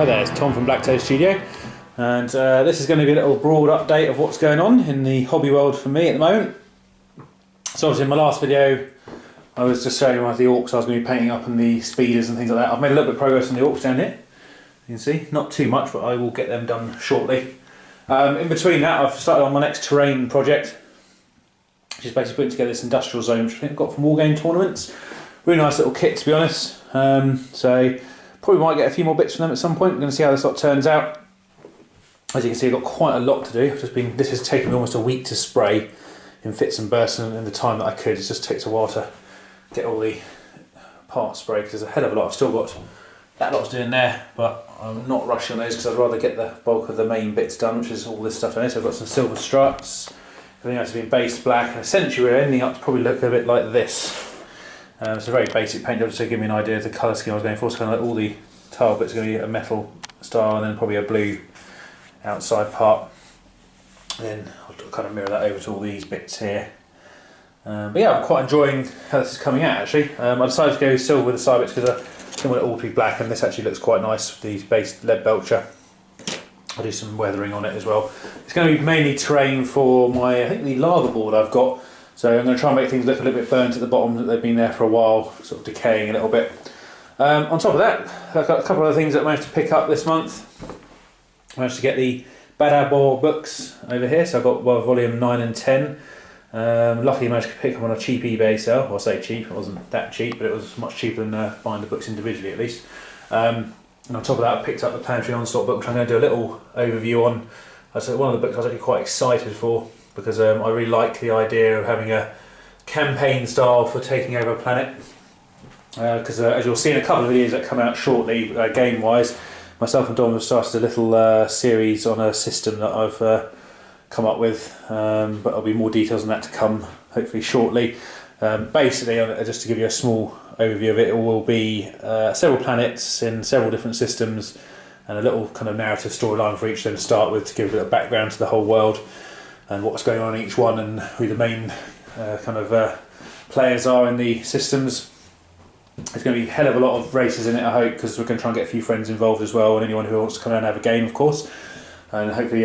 Hi there, it's Tom from BlackToad Studio, and this is going to be a little broad update of what's going on in the hobby world for me at the moment. So obviously in my last video I was just showing you the orcs I was going to be painting up and the speeders and things like that. I've made a little bit of progress on the orcs down here, you can see, not too much, but I will get them done shortly. In between that I've started on my next terrain project, which is basically putting together this industrial zone which I think I've got from wargame tournaments. Really nice little kit, to be honest. So probably might get a few more bits from them at some point. I'm going to see how this lot turns out. As you can see, I've got quite a lot to do. This has taken me almost a week to spray in fits and bursts, and in the time that I could. It just takes a while to get all the parts sprayed because there's a hell of a lot. I've still got that lot to do in there, but I'm not rushing on those because I'd rather get the bulk of the main bits done, which is all this stuff in there. So I've got some silver struts. Everything else has been base black, and essentially we're ending up to probably look a bit like this. It's a very basic paint job just to give me an idea of the colour scheme I was going for. It's kind of like all the tile bits are going to be a metal style and then probably a blue outside part. And then I'll kind of mirror that over to all these bits here. But yeah, I'm quite enjoying how this is coming out actually. I decided to go silver with the side bits because I didn't want it all to be black, and this actually looks quite nice with these base lead belcher. I'll do some weathering on it as well. It's going to be mainly terrain for my, I think, the lava board I've got. So I'm going to try and make things look a little bit burnt at the bottom, that they've been there for a while, sort of decaying a little bit. On top of that, I've got a couple of things that I managed to pick up this month. I managed to get the Bad Boar books over here, so I've got volume 9 and 10. Luckily I managed to pick them on a cheap eBay sale. Well, I say cheap, it wasn't that cheap, but it was much cheaper than buying the books individually at least. And on top of that I picked up the Planetary Onslaught book, which I'm going to do a little overview on. So one of the books I was actually quite excited for, because I really like the idea of having a campaign style for taking over a planet. Because as you'll see in a couple of videos that come out shortly, game wise, myself and Dom have started a little series on a system that I've come up with, but there'll be more details on that to come hopefully shortly. Basically, just to give you a small overview of it, it will be several planets in several different systems and a little kind of narrative storyline for each of them to start with, to give a bit of background to the whole world and what's going on in each one and who the main players are in the systems. There's going to be a hell of a lot of races in it, I hope, because we're going to try and get a few friends involved as well, and anyone who wants to come out and have a game, of course, and hopefully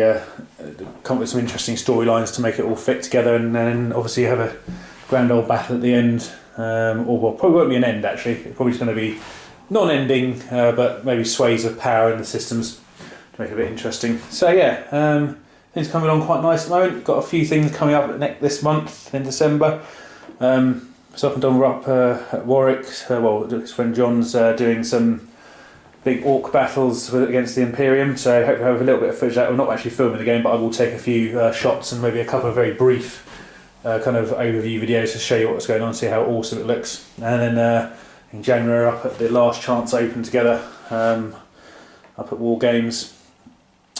come up with some interesting storylines to make it all fit together, and then obviously have a grand old battle at the end, or well, probably won't be an end actually, it's probably just going to be non-ending, but maybe sways of power in the systems to make it a bit interesting. So yeah, things coming along quite nice at the moment. Got a few things coming up this month in December. Myself and Don were up at Warwick. His friend John's doing some big orc battles against the Imperium. So I hope we have a little bit of footage of that. We're not actually filming the game, but I will take a few shots and maybe a couple of very brief kind of overview videos to show you what's going on, see how awesome it looks. And then in January, up at the Last Chance Open together, up at War Games.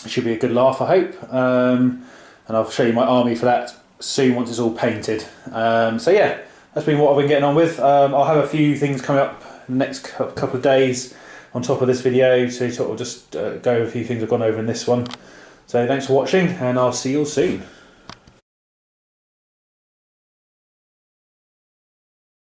It should be a good laugh, I hope, and I'll show you my army for that soon once it's all painted. So yeah, that's been what I've been getting on with. I'll have a few things coming up in the next couple of days on top of this video, so sort of just go over a few things I've gone over in this one. So thanks for watching, and I'll see you all soon.